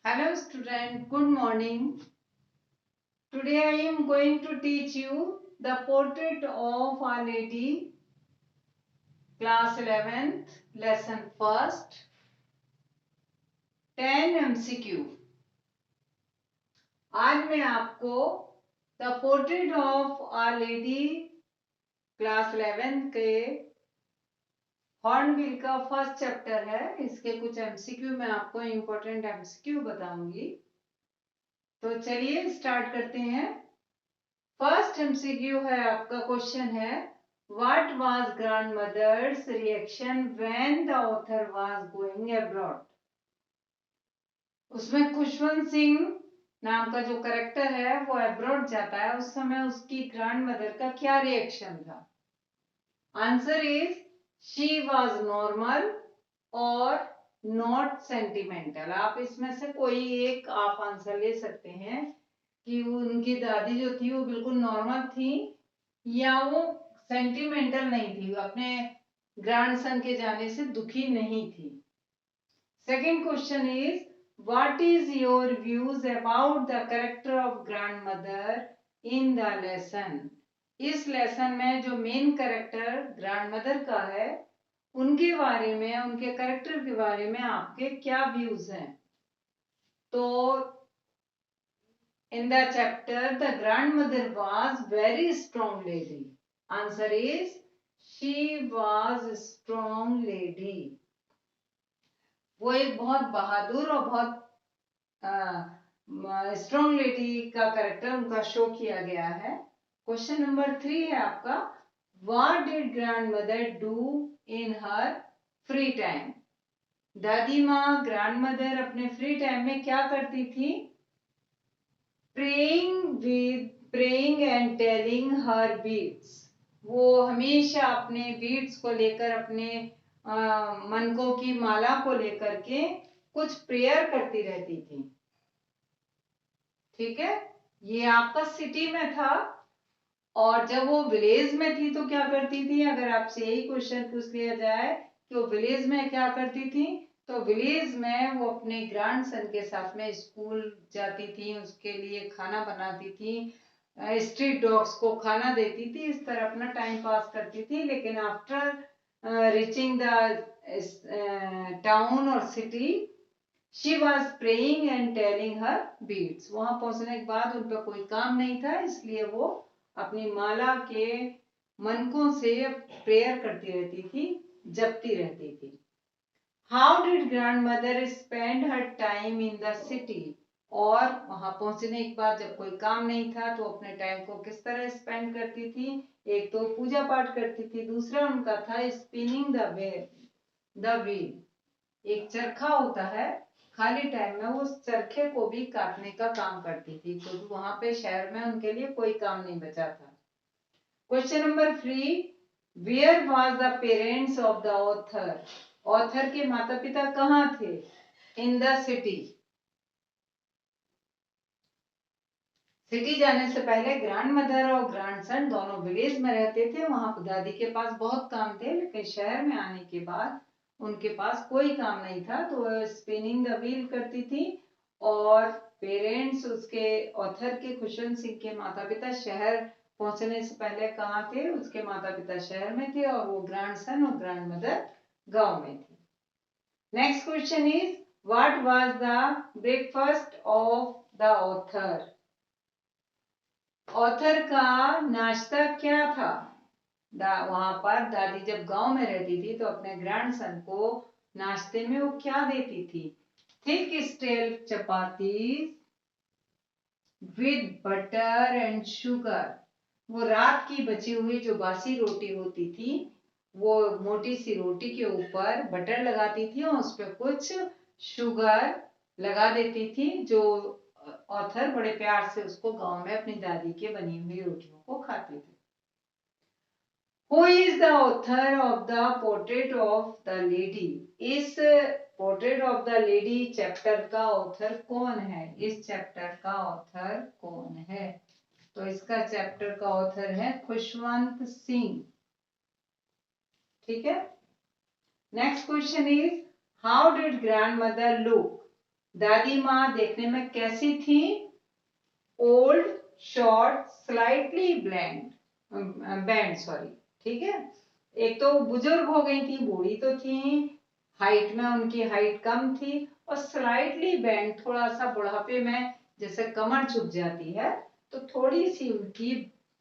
Hello student, good morning. Today I am going to teach you the portrait of Our Lady, class 11th, lesson first, 10 MCQ. आज मैं आपको the portrait of our lady class 11th के hornbill का first chapter है। इसके कुछ MCQ मैं आपको इम्पोर्टेंट एमसीक्यू बताऊंगी। तो चलिए स्टार्ट करते हैं। फर्स्ट एमसीक्यू है, आपका क्वेश्चन है what was grandmother's reaction when the author was going abroad. उसमें खुशवंत सिंह नाम का जो करेक्टर है वो अब्रॉड जाता है, उस समय उसकी ग्रैंडमदर का क्या रिएक्शन था? Answer is she was normal और नॉट सेंटिमेंटल। आप इसमें से कोई एक आप आंसर ले सकते हैं कि उनकी दादी जो थी वो बिल्कुल नॉर्मल थी या वो सेंटिमेंटल नहीं थी, अपने ग्रैंडसन के जाने से दुखी नहीं थी। Second question is what is your views about the character of grandmother in the lesson. इस लेसन में जो मेन कैरेक्टर ग्रैंडमदर का है उनके बारे में, उनके कैरेक्टर के बारे में आपके क्या व्यूज हैं? तो in the chapter the grandmother was very strong lady. Answer is she was strong lady. वो एक बहुत बहादुर और बहुत स्ट्रॉन्ग लेडी का कैरेक्टर उनका शो किया गया है। क्वेश्चन नंबर 3 है आपका, what did grandmother do in her free time. दादी माँ ग्रैंडमदर अपने फ्री टाइम में क्या करती थी? Praying and telling her beads. वो हमेशा अपने बीट्स को लेकर, अपने मनकों की माला को लेकर के कुछ प्रेयर करती रहती थी। ठीक है, ये आपका सिटी में था। और जब वो विलेज में थी तो क्या करती थी? अगर आपसे यही क्वेश्चन पूछ लिया जाए कि वो विलेज में क्या करती थी, तो विलेज में वो अपने ग्रैंडसन के साथ में स्कूल जाती थी, उसके लिए खाना बनाती थी, स्ट्रीट डॉग्स को खाना देती थी, इस तरह अपना टाइम पास करती थी। लेकिन आफ्टर रीचिंग द टाउन और city she was praying and telling her beads. वहां पहुंचने के बाद उन पर कोई काम नहीं था, इसलिए वो अपनी माला के मनकों से प्रेयर करती रहती थी, जपती रहती थी। How did grandmother spend her time in the city. और वहां पहुंचने के बाद जब कोई काम नहीं था तो अपने टाइम को किस तरह स्पेंड करती थी? एक तो पूजा पाठ करती थी, दूसरा उनका था स्पिनिंग द व्हील। एक चरखा होता है, खाली टाइम में वो उस चरखे को भी काटने का काम करती थी, क्योंकि वहां पे शहर में उनके लिए कोई काम नहीं बचा था। Question number 3, where was the parents of the author. Author के माता पिता कहाँ थे? In the city. सिटी जाने से पहले ग्रैंडमदर और ग्रैंडसन दोनों विलेज में रहते थे। वहां दादी के पास बहुत काम थे, लेकिन शहर में आने के बाद उनके पास कोई काम नहीं था, तो वह स्पिनिंग द व्हील करती थी। और पेरेंट्स उसके ऑथर के खुशवंत सिंह के माता पिता शहर पहुंचने से पहले कहाँ थे? उसके माता पिता शहर में थे और वो ग्रैंडसन और ग्रैंडमदर गांव में थे। Next question is what was the breakfast of the author. Author का नाश्ता क्या था? वहां पर दादी जब गांव में रहती थी तो अपने ग्रैंडसन को नाश्ते में वो क्या देती थी? Thick stale chapati with butter and sugar. वो रात की बची हुई जो बासी रोटी होती थी, वो मोटी सी रोटी के ऊपर बटर लगाती थी और उस पर कुछ शुगर लगा देती थी, जो ऑथर बड़े प्यार से उसको गांव में अपनी दादी के बनी हुई रोटियों को खाते थे। Who is the author of the portrait of the lady? इस portrait of the lady chapter का ऑथर कौन है? इस चैप्टर का ऑथर कौन है? तो इसका चैप्टर का ऑथर है खुशवंत सिंह। ठीक है, next question is how did grandmother look. दादी माँ देखने में कैसी थी? Old, short, slightly band, sorry, ठीक है। एक तो बुजुर्ग हो गई थी, बूढ़ी तो थी, हाइट में उनकी हाइट कम थी, और स्लाइटली बैंड, थोड़ा सा बुढ़ापे में जैसे कमर झुक जाती है तो थोड़ी सी उनकी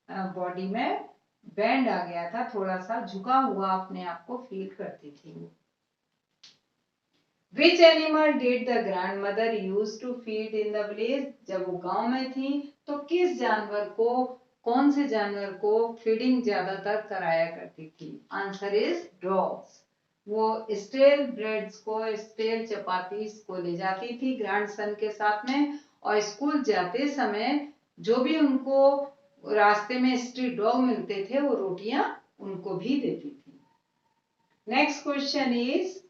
बॉडी में बैंड आ गया था, थोड़ा सा झुका हुआ अपने आप को फील करती थी वो। Which animal did the grandmother used to feed in the village? जब वो गांव में थी तो किस जानवर को, कौन से जानवर को फीडिंग ज्यादातर कराया करती थी? Answer is dogs. वो स्टेल ब्रेड्स को, स्टेल चपातीस को ले जाती थी ग्रैंडसन के साथ में, और स्कूल जाते समय जो भी उनको रास्ते में स्ट्रीट डॉग मिलते थे वो रोटियां उनको भी देती थी। Next question is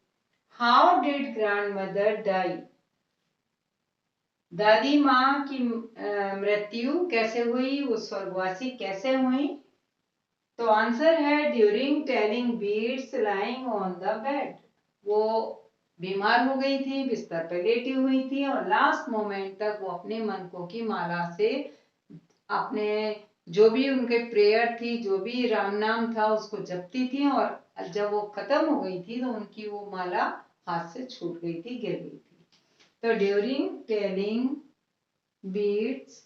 how did grandmother die? दादी माँ की मृत्यु कैसे हुई, वो स्वर्गवासी कैसे हुई? तो आंसर है during telling beads lying on the bed. वो बीमार हो गई थी, बिस्तर पर लेटी हुई थी, और लास्ट मोमेंट तक वो अपने मनकों की माला से अपने जो भी उनके प्रेयर थी, जो भी राम नाम था उसको जपती थी, और जब वो खत्म हो गई थी तो उनकी वो माला हाथ से छूट गई थी, गिर गई थी। तो during telling beads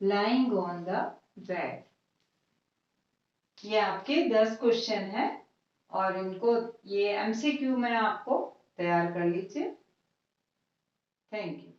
lying on the bed. ये आपके 10 क्वेश्चन है, और इनको ये एमसीक्यू में आपको तैयार कर लीजिए। Thank you.